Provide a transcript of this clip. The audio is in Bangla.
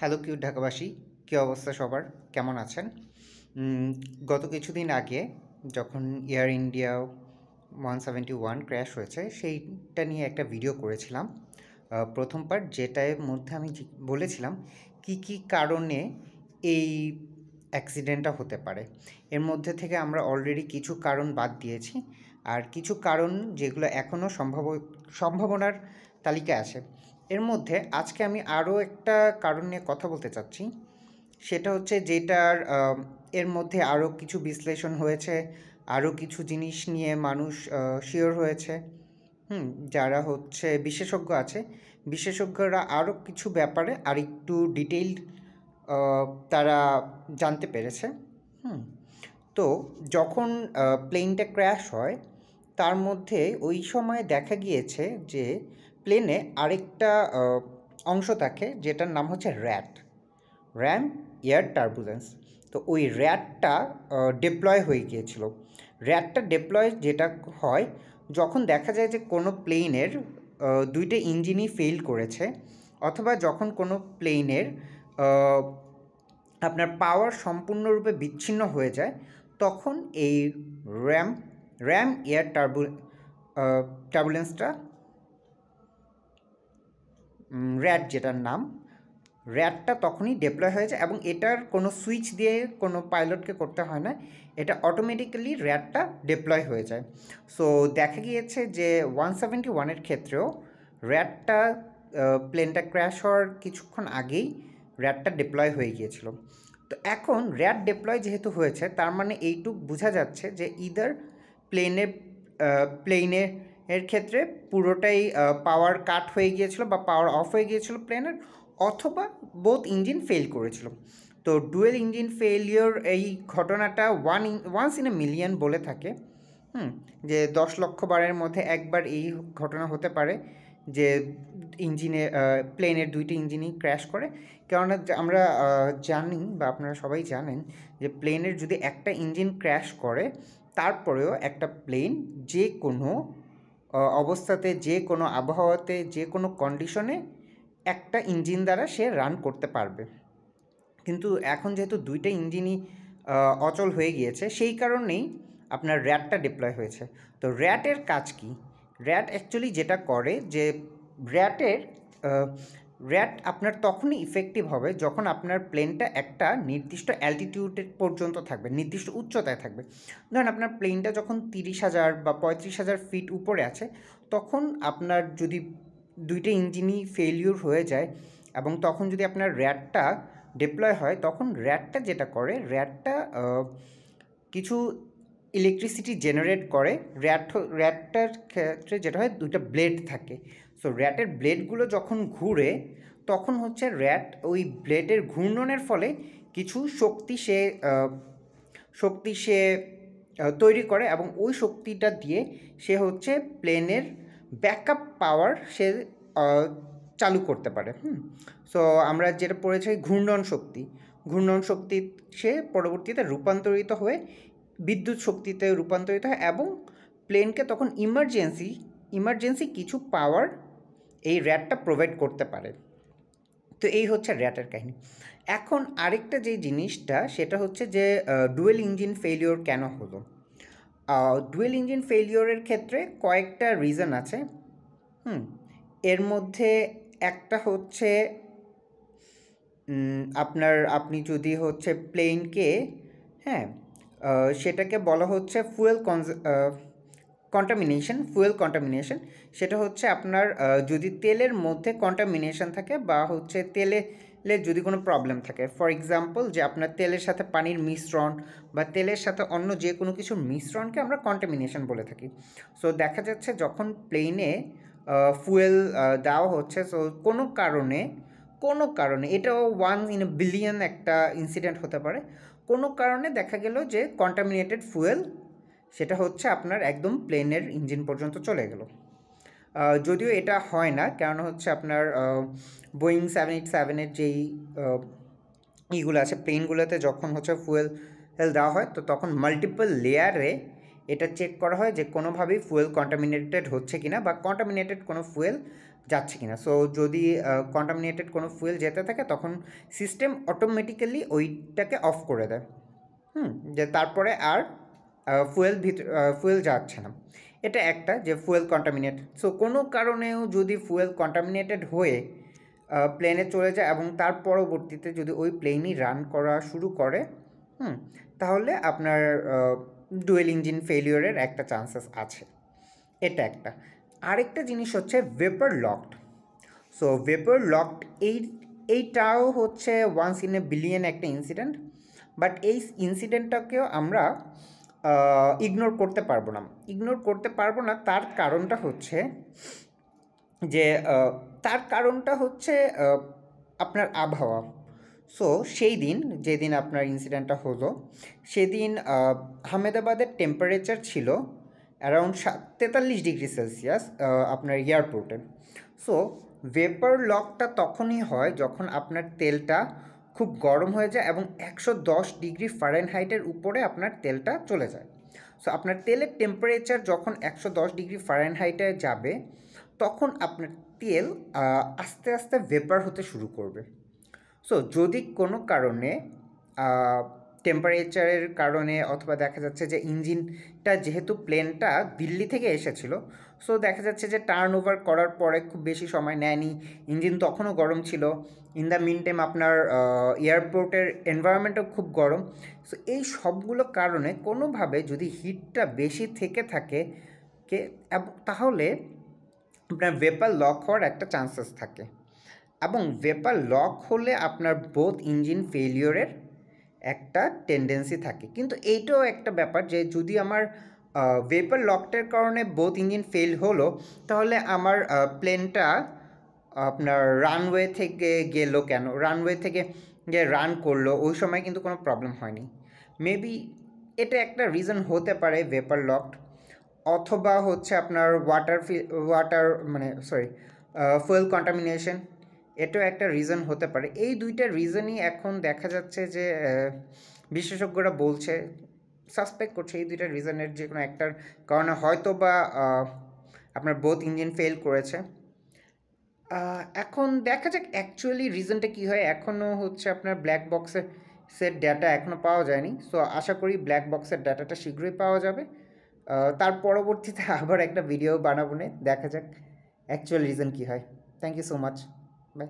হ্যালো কিউট ঢাকাবাসী, কী অবস্থা সবার? কেমন আছেন? গত কিছুদিন আগে যখন এয়ার ইন্ডিয়া 171 ক্র্যাশ হয়েছে সেইটা নিয়ে একটা ভিডিও করেছিলাম। প্রথম পার্ট যেটার মধ্যে আমি বলেছিলাম কি কি কারণে এই অ্যাক্সিডেন্টটা হতে পারে। এর মধ্যে থেকে আমরা অলরেডি কিছু কারণ বাদ দিয়েছি, আর কিছু কারণ যেগুলো এখনও সম্ভাবনার তালিকায় আছে। এর মধ্যে আজকে আমি আরও একটা কারণ নিয়ে কথা বলতে চাচ্ছি। সেটা হচ্ছে যেটার এর মধ্যে আরও কিছু বিশ্লেষণ হয়েছে, আরও কিছু জিনিস নিয়ে মানুষ শিওর হয়েছে। যারা হচ্ছে বিশেষজ্ঞ আছে, বিশেষজ্ঞরা আরও কিছু ব্যাপারে আরেকটু ডিটেইলড তারা জানতে পেরেছে। তো যখন প্লেনটা ক্র্যাশ হয় তার মধ্যে ওই সময় দেখা গিয়েছে যে প্লেনে আরেকটা অংশ থাকে যেটার নাম হচ্ছে র্যাম এয়ার টার্বুলেন্স। তো ওই র্যাটটা ডিপ্লয় হয়ে গিয়েছিল। র্যাটটা ডিপ্লয় যেটা হয় যখন দেখা যায় যে কোনো প্লেনের দুইটা ইঞ্জিনই ফেল করেছে, অথবা যখন কোনো প্লেনের আপনার পাওয়ার সম্পূর্ণরূপে বিচ্ছিন্ন হয়ে যায়, তখন এই র্যাম এয়ার টার্বুলেন্সটা র্যাট যেটার নাম, র্যাটটা তখনই ডিপ্লয় হয়ে যায় এবং এটার কোনো সুইচ দিয়ে কোনো পাইলটকে করতে হয় না, এটা অটোমেটিক্যালি র্যাটটা ডিপ্লয় হয়ে যায়। সো দেখা গিয়েছে যে 171-এর ক্ষেত্রেও র্যাটটা প্লেনটা ক্র্যাশ হওয়ার কিছুক্ষণ আগেই র্যাটটা ডিপ্লয় হয়ে গিয়েছিল। তো এখন র্যাট ডিপ্লয় যেহেতু হয়েছে, তার মানে এইটুক বোঝা যাচ্ছে যে ইদার প্লেনের ক্ষেত্রে পুরোটাই পাওয়ার কাট হয়ে গিয়েছিল বা পাওয়ার অফ হয়ে গিয়েছিল প্লেনের, অথবা বোথ ইঞ্জিন ফেল করেছিল। তো ডুয়েল ইঞ্জিন ফেলিওর এই ঘটনাটা ওয়ান্স ইন এ মিলিয়ন বলে থাকে। যে 10 লক্ষ বারের মধ্যে একবার এই ঘটনা হতে পারে যে প্লেনের দুইটি ইঞ্জিনই ক্র্যাশ করে। কেননা আমরা জানি বা আপনারা সবাই জানেন যে প্লেনের যদি একটা ইঞ্জিন ক্র্যাশ করে, তারপরেও একটা প্লেন যে কোনো অবস্থাতে, যে কোনো আবহাওয়াতে, যে কোনো কন্ডিশনে একটা ইঞ্জিন দ্বারা সে রান করতে পারবে। কিন্তু এখন যেহেতু দুইটা ইঞ্জিনই অচল হয়ে গিয়েছে, সেই কারণেই আপনার র্যাটটা ডিপ্লয় হয়েছে। তো র্যাটের কাজ কি? র্যাট অ্যাকচুয়ালি যেটা করে যে র্যাট আপনার তখনই ইফেক্টিভ হবে যখন আপনার প্লেনটা একটা নির্দিষ্ট অ্যালটিটিউডের পর্যন্ত থাকবে, নির্দিষ্ট উচ্চতায় থাকবে। ধরেন আপনার প্লেনটা যখন 30,000 বা 35,000 ফিট উপরে আছে, তখন আপনার যদি দুইটা ইঞ্জিনই ফেলিওর হয়ে যায় এবং তখন যদি আপনার র্যাটটা ডিপ্লয় হয়, তখন র্যাটটা যেটা করে, র্যাটটা কিছু ইলেকট্রিসিটি জেনারেট করে। র্যাটটার ক্ষেত্রে যেটা হয়, দুইটা ব্লেড থাকে। সো র্যাটের ব্লেডগুলো যখন ঘুরে, তখন হচ্ছে র্যাট ওই ব্লেডের ঘূর্ণনের ফলে কিছু শক্তি সে তৈরি করে এবং ওই শক্তিটা দিয়ে সে হচ্ছে প্লেনের ব্যাকআপ পাওয়ার সে চালু করতে পারে। সো আমরা যেটা পড়েছি ঘূর্ণন শক্তি সে পরবর্তীতে রূপান্তরিত হয়ে বিদ্যুৎ শক্তিতে রূপান্তরিত হয় এবং প্লেনকে তখন ইমার্জেন্সি কিছু পাওয়ার এই র্যাটটা প্রোভাইড করতে পারে। তো এই হচ্ছে র্যাটের কাহিনী। এখন আরেকটা যে জিনিসটা, সেটা হচ্ছে যে ডুয়েল ইঞ্জিন ফেলিওর কেন হলো। ডুয়েল ইঞ্জিন ফেলিওরের ক্ষেত্রে কয়েকটা রিজন আছে। এর মধ্যে একটা হচ্ছে আপনি যদি হচ্ছে প্লেনকে সেটাকে বলা হচ্ছে ফুয়েল কন্টামিনেশন। সেটা হচ্ছে আপনার যদি তেলের মধ্যে কন্টামিনেশন থাকে বা হচ্ছে তেলে যদি কোনো প্রবলেম থাকে, ফর এক্সাম্পল যে আপনার তেলের সাথে পানির মিশ্রণ বা তেলের সাথে অন্য যে কোনো কিছুর মিশ্রণকে আমরা কন্টামিনেশন বলে থাকি। সো দেখা যাচ্ছে যখন প্লেনে ফুয়েল দেওয়া হচ্ছে, সো কোনো কারণে এটাও 1 ইন এ বিলিয়ন একটা ইনসিডেন্ট হতে পারে, কোনো কারণে দেখা গেল যে কন্টামিনেটেড ফুয়েল সেটা হচ্ছে আপনার একদম প্লেনের ইঞ্জিন পর্যন্ত চলে গেল। যদিও এটা হয় না, কারণ হচ্ছে আপনার বোয়িং 787-এর যেই ইগুলো আছে, প্লেনগুলোতে যখন হচ্ছে ফুয়েল দেওয়া হয়, তো তখন মাল্টিপল লেয়ারে এটা চেক করা হয় যে কোনোভাবেই ফুয়েল কন্টামিনেটেড হচ্ছে কিনা বা কন্টামিনেটেড কোনো ফুয়েল যাচ্ছে কিনা। সো যদি কন্টামিনেটেড কোনো ফুয়েল যেতে থাকে তখন সিস্টেম অটোমেটিক্যালি ওইটাকে অফ করে দেয়। যে তারপরে আর ফুয়েল যাচ্ছে না। এটা একটা যে ফুয়েল কন্টামিনেট। সো কোনো কারণেও যদি ফুয়েল কন্টামিনেটেড হয়ে প্লেনে চলে যায় এবং তার পরবর্তীতে যদি ওই প্লেনই রান করা শুরু করে, তাহলে আপনার ডুয়েল ইঞ্জিন ফেলিওরের একটা চান্সেস আছে। এটা একটা। আরেকটা জিনিস হচ্ছে vapour locked. So vapour locked এইটাও হচ্ছে ওয়ান্স ইন এ বিলিয়ন একটা ইনসিডেন্ট, বাট এই ইনসিডেন্টটাকেও আমরা ইগনোর করতে পারবো না। তার কারণটা হচ্ছে যে আপনার আবহাওয়া। সো সেই দিন যেদিন আপনার ইনসিডেন্টটা হলো সেদিন আহমেদাবাদের টেম্পারেচার ছিল অ্যারাউন্ড 43 ডিগ্রি সেলসিয়াস আপনার এয়ারপোর্টে। সো ভেপার লকটা তখনই হয় যখন আপনার তেলটা খুব গরম হয়ে যায় এবং 110 ডিগ্রি ফারেনহাইটের উপরে আপনার তেলটা চলে যায়। সো আপনার তেলের টেম্পারেচার যখন 110 ডিগ্রি ফারেনহাইটে যাবে তখন আপনার তেল আস্তে আস্তে ভেপার হতে শুরু করবে। সো যদি কোনো কারণে টেম্পারেচারের কারণে অথবা দেখা যাচ্ছে যে ইঞ্জিনটা যেহেতু প্লেনটা দিল্লি থেকে এসেছিল, সো দেখা যাচ্ছে যে টার্ন ওভার করার পরে খুব বেশি সময় নেয়নি, ইঞ্জিন তখনও গরম ছিল। ইন দ্য মিন টাইম আপনার এয়ারপোর্টের এনভায়রনমেন্টও খুব গরম। সো এই সবগুলো কারণে কোনোভাবে যদি হিটটা বেশি থেকে থাকে তাহলে আপনার ভেপার লক হওয়ার একটা চান্সেস থাকে, এবং ভেপার লক হলে আপনার বোথ ইঞ্জিন ফেলিওরের একটা টেন্ডেন্সি থাকে। কিন্তু এইটাও একটা ব্যাপার যে যদি আমার ভেপার লকটার কারণে বোথ ইঞ্জিন ফেল হলো, তাহলে আমার প্লেনটা আপনার রানওয়ে থেকে গেলো কেন, রানওয়ে থেকে যে রান করলো ওই সময় কিন্তু কোনো প্রবলেম হয়নি। মেবি এটা একটা রিজন হতে পারে ভেপার লকড, অথবা হচ্ছে আপনার ফুয়েল কন্টামিনেশন, এটাও একটা রিজন হতে পারে। এই দুইটা রিজনই এখন দেখা যাচ্ছে যে বিশেষজ্ঞরা বলছে, সাসপেক্ট করছে এই দুইটা রিজনের যে কোনো একটার কারণে হয়তো বা আপনার বোথ ইঞ্জিন ফেল করেছে। এখন দেখা যাক অ্যাকচুয়ালি রিজনটা কী হয়। এখনও হচ্ছে আপনার ব্ল্যাক বক্সের ডাটা এখনও পাওয়া যায়নি। সো আশা করি ব্ল্যাক বক্সের ডাটাটা শীঘ্রই পাওয়া যাবে। তার পরবর্তীতে আবার একটা ভিডিও বানাবো, দেখা যাক অ্যাকচুয়াল রিজন কী হয়। Thank you so much, by.